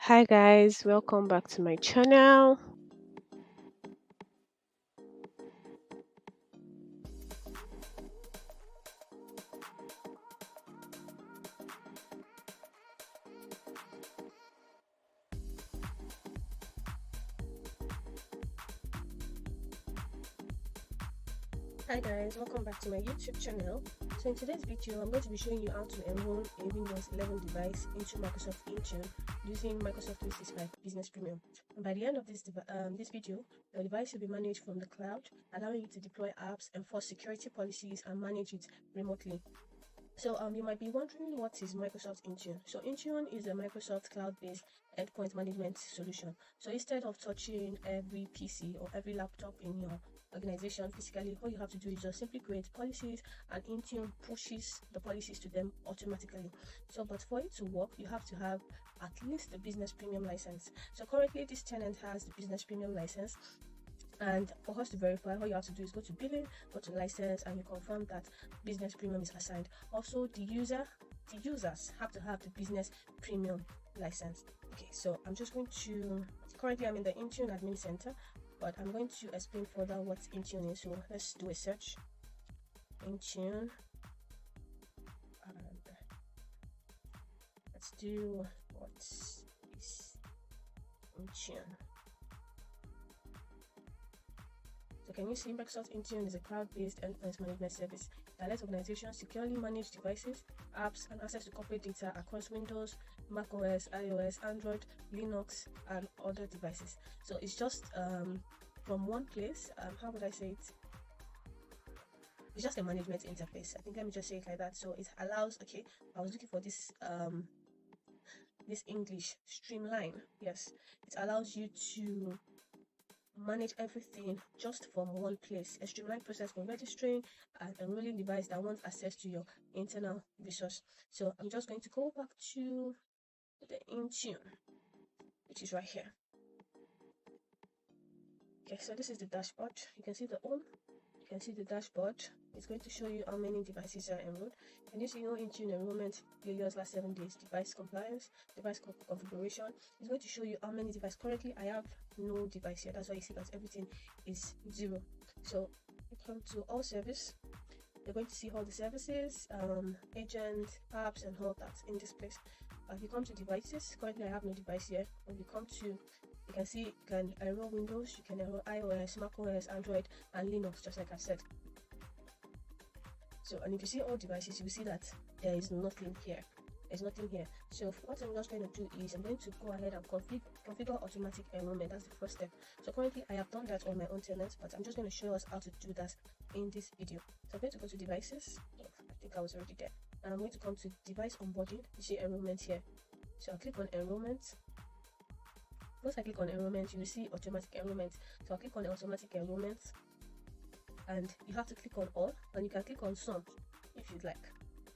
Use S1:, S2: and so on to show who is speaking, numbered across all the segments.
S1: Hi guys, welcome back to my channel. Hi guys, welcome back to my YouTube channel. So in today's video, I'm going to be showing you how to enroll a Windows 11 device into Microsoft Intune using Microsoft 365 Business Premium. And by the end of this video, the device will be managed from the cloud, allowing you to deploy apps, enforce security policies, and manage it remotely. So you might be wondering, what is Microsoft Intune? So Intune is a Microsoft cloud-based endpoint management solution. So instead of touching every PC or every laptop in your organization physically, all you have to do is just simply create policies, and Intune pushes the policies to them automatically. So but for it to work, you have to have at least the business premium license. So currently this tenant has the business premium license, and for us to verify, all you have to do is go to billing, go to license, and you confirm that business premium is assigned. Also, the users have to have the business premium license. Okay, so I'm just going to, currently I'm in the Intune Admin Center, but I'm going to explain further what Intune is. So let's do a search. Intune, and let's do what is Intune. So can you see, Microsoft Intune is a cloud-based endpoint management service that lets organizations securely manage devices, apps, and access to corporate data across Windows, macOS, iOS, Android, Linux, and other devices. So it's just from one place. How would I say it? It's just a management interface. I think, let me just say it like that. So it allows, okay, I was looking for this English streamline. Yes, it allows you to manage everything just from one place. A streamlined process for registering and enrolling device that wants access to your internal resource. So I'm just going to go back to the Intune, which is right here. Okay, so this is the dashboard. You can see the home. You can see the dashboard. It's going to show you how many devices are enrolled. And you see no Intune enrollment failures last 7 days, device compliance, device configuration. It's going to show you how many devices. Currently, I have no device here. That's why you see that everything is 0. So you come to all service. You're going to see all the services, agents, apps, and all that in this place. If you come to devices, currently I have no device here. When you come to, you can see you can enroll Windows, you can enroll iOS, macOS, Android, and Linux, just like I said. So, and if you see all devices, you will see that there is nothing here. There's nothing here. So what I'm just going to do is I'm going to go ahead and configure automatic enrollment. That's the first step. So currently I have done that on my own tenant, but I'm just going to show us how to do that in this video. So I'm going to go to devices. Oh, I think I was already there. And I'm going to come to device onboarding. You see enrollment here. So I'll click on enrollment. Once I click on enrollment, you will see automatic enrollment. So I'll click on automatic enrollment, and you have to click on all, and you can click on some if you'd like.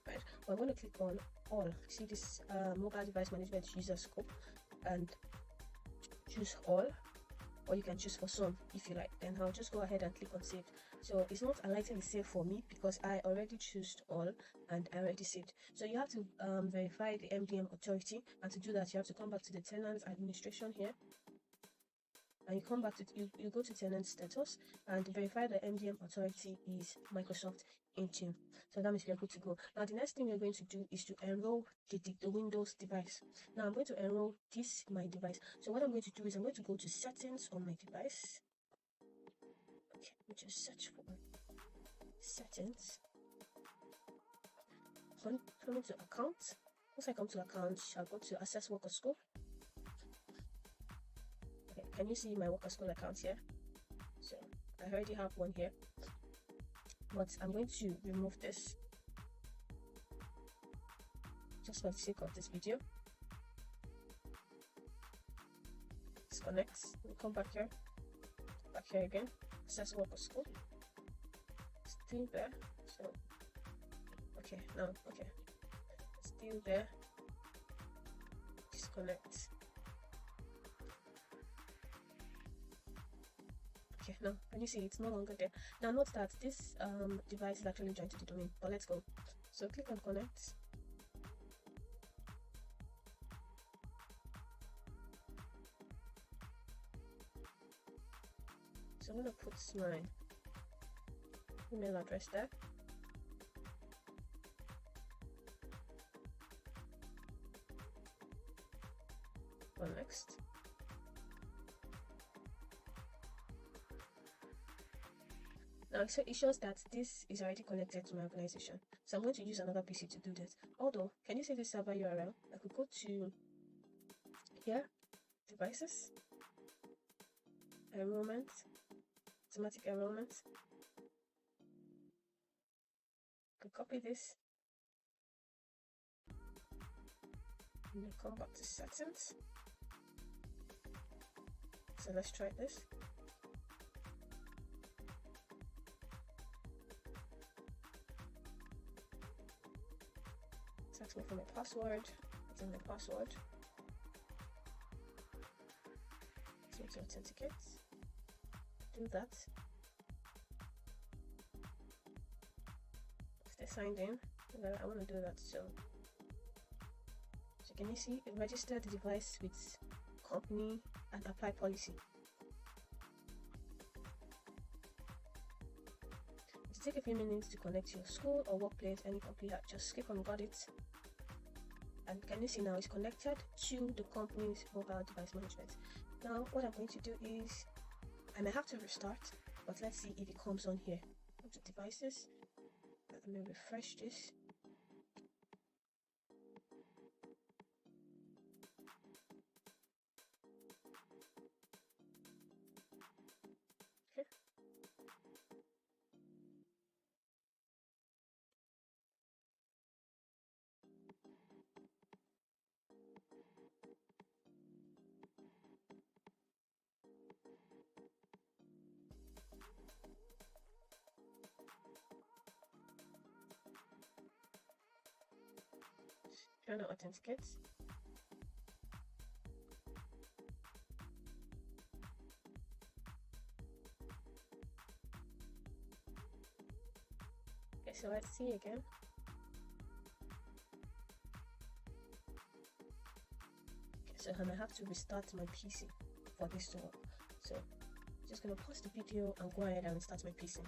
S1: Right, but I'm going to click on all. See this mobile device management user scope, and choose all, or you can choose for some if you like. Then I'll just go ahead and click on save. So it's not highlighting the save for me because I already chose all and I already saved. So you have to verify the MDM authority, and to do that you have to come back to the tenant administration here, and you come back to you go to tenant status and verify the MDM authority is Microsoft Intune. So that means we are good to go. Now the next thing we're going to do is to enroll the Windows device. Now I'm going to enroll my device. So what I'm going to do is I'm going to go to settings on my device. Okay, let me just search for settings. Come into account. Once I come to account, I'll go to access worker scope. Okay, can you see my worker scope account here? So I already have one here, but I'm going to remove this just for the sake of this video. Disconnect. We'll come back here again. Access worker scope. Still there. So okay, now okay, still there. Disconnect. Okay, now can you see it's no longer there? Now note that this device is actually joined to the domain, but let's go. So click on connect. So I'm going to put my email address there. Go next. Now so it shows that this is already connected to my organization. So I'm going to use another PC to do this. Although, can you see this server URL? I could go to here, devices, enrollment, automatic enrollment. I could copy this and then come back to settings. So let's try this. It's asking me for my password. It's in my password. So to authenticate. Do that. If they're signed in, I want to do that. So can you see it registered the device with company and apply policy. It take a few minutes to connect your school or workplace, any computer. Just click on got it, and can you see now it's connected to the company's mobile device management. Now what I'm going to do is I may have to restart, but let's see if it comes on here. Go to devices. Let me refresh this. Trying to authenticate. Okay, so let's see again. Okay, so I may have to restart my PC for this to work. So I'm just gonna pause the video and go ahead and restart my PC.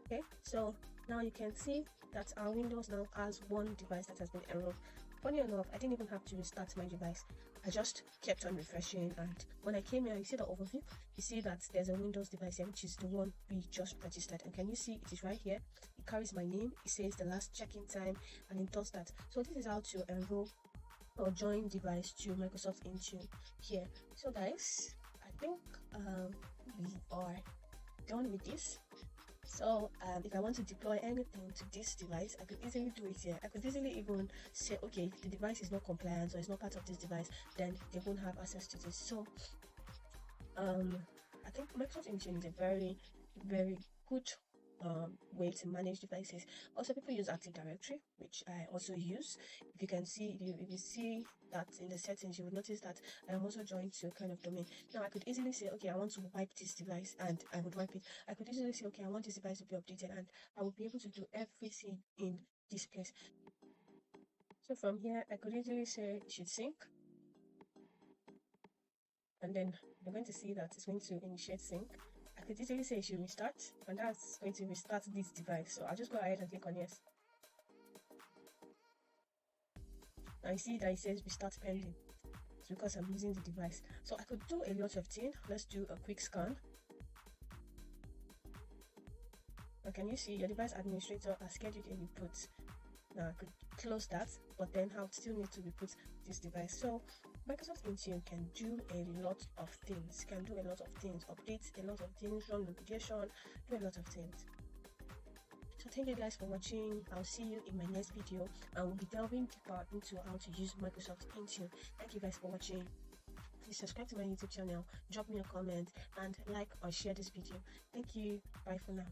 S1: Okay, so now you can see that our Windows now has one device that has been enrolled. Funny enough, I didn't even have to restart my device. I just kept on refreshing, and when I came here, you see the overview, you see that there's a Windows device here, which is the one we just registered. And can you see it is right here? It carries my name, it says the last check-in time, and it does that. So this is how to enroll or join device to Microsoft Intune here. So guys, I think we are done with this. So if I want to deploy anything to this device, I could easily do it here. I could easily even say, okay, if the device is not compliant or it's not part of this device, then they won't have access to this. So I think Microsoft Intune is a very, very good way to manage devices. Also, people use Active Directory, which I also use. If you can see, if you see that in the settings, you will notice that I am also joined to a kind of domain. Now I could easily say, okay, I want to wipe this device, and I would wipe it. I could easily say, okay, I want this device to be updated, and I would be able to do everything in this place. So from here, I could easily say it should sync, and then you're going to see that it's going to initiate sync. I could easily say it should restart, and that's going to restart this device. So I'll just go ahead and click on yes. I see that it says restart pending. It's because I'm using the device. So I could do a lot of things. Let's do a quick scan. And can you see your device administrator has scheduled a reboot? Now I could close that, but then I would still need to reboot this device. So Microsoft Intune can do a lot of things, update a lot of things, run remediation, do a lot of things. So thank you guys for watching. I'll see you in my next video, and we'll be delving deeper into how to use Microsoft Intune. Thank you guys for watching. Please subscribe to my YouTube channel, drop me a comment, and like or share this video. Thank you. Bye for now.